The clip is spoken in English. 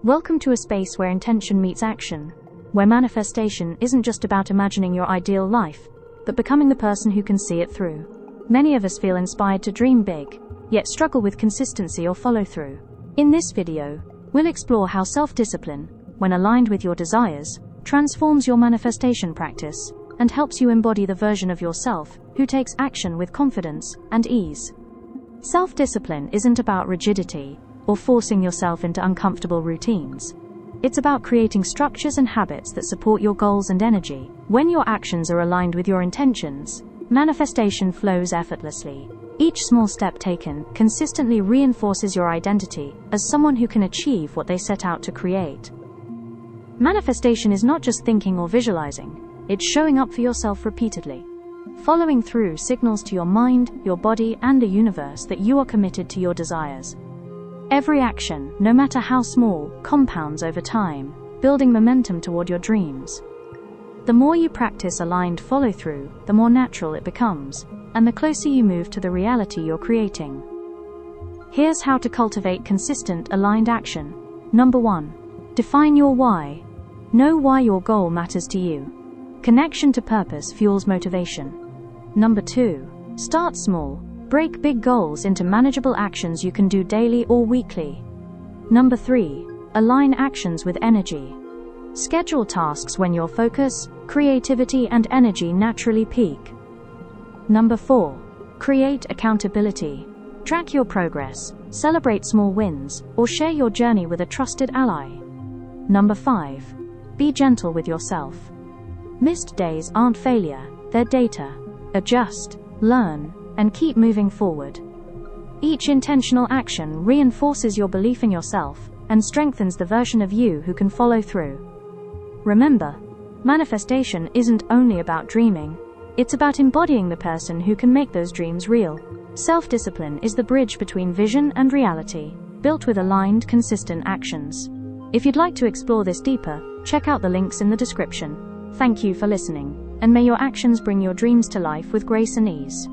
Welcome to a space where intention meets action, where manifestation isn't just about imagining your ideal life, but becoming the person who can see it through. Many of us feel inspired to dream big, yet struggle with consistency or follow-through. In this video, we'll explore how self-discipline, when aligned with your desires, transforms your manifestation practice and helps you embody the version of yourself who takes action with confidence and ease. Self-discipline isn't about rigidity or forcing yourself into uncomfortable routines. It's about creating structures and habits that support your goals and energy. When your actions are aligned with your intentions, manifestation flows effortlessly. Each small step taken consistently reinforces your identity as someone who can achieve what they set out to create. Manifestation is not just thinking or visualizing, it's showing up for yourself repeatedly. Following through signals to your mind, your body, and the universe that you are committed to your desires. Every action, no matter how small, compounds over time, building momentum toward your dreams. The more you practice aligned follow-through, the more natural it becomes, and the closer you move to the reality you're creating. Here's how to cultivate consistent, aligned action. Number 1. Define your why. Know why your goal matters to you. Connection to purpose fuels motivation. Number 2. Start small. Break big goals into manageable actions you can do daily or weekly. Number 3. Align actions with energy. Schedule tasks when your focus, creativity, and energy naturally peak. Number 4. Create accountability. Track your progress, celebrate small wins, or share your journey with a trusted ally. Number 5. Be gentle with yourself. Missed days aren't failure, they're data. Adjust, learn, and keep moving forward. Each intentional action reinforces your belief in yourself and strengthens the version of you who can follow through. Remember, manifestation isn't only about dreaming, it's about embodying the person who can make those dreams real. Self-discipline is the bridge between vision and reality, built with aligned, consistent actions. If you'd like to explore this deeper, check out the links in the description. Thank you for listening, and may your actions bring your dreams to life with grace and ease.